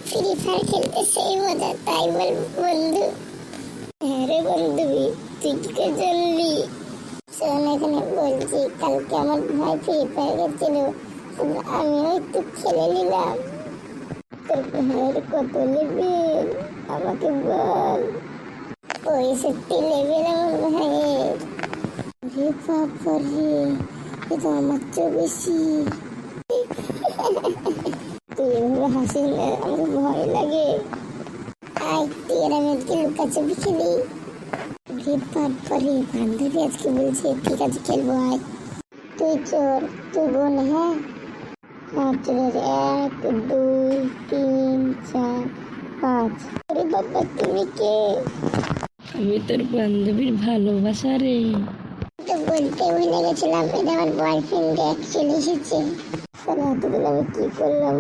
Free fire খেলতে সেই মজা, তাই বল বন্ধু। হ্যাঁ রে বন্ধু, তুই কি করে জানলি? শোন, এখানে বলছি, কালকে আমার ভাই ফ্রি ফায়ার খেলছিল, আমিও একটু খেলে নিলাম। তোর ভাইয়ের কত লেভেল আমাকে বল। 65 লেভেল আমার ভাইয়ের। রে বাবারে, এ তো আমার চেয়ে বেশি। তুই এভাবে হাসিস না, আমার ভয় লাগে। আয় তুই আর আমি আজকে লুকাচুপি খেলি। রে বাবারে, বান্ধবী আজকে বলছে ঠিক আছে খেলবো, আয়। তুই চোর, তুই বোন। হ্যাঁ হ্যাঁ, চোরের 1 2 3 4 5। আরে বাবা, তুমি কে? আমি তোর বান্ধবীর ভালোবাসা রে। তো বলতে ভুলে গেছিলাম, এটা আমার বয়ফ্রেন্ড চলে এসেছে। এতদিন আমি কি করলাম?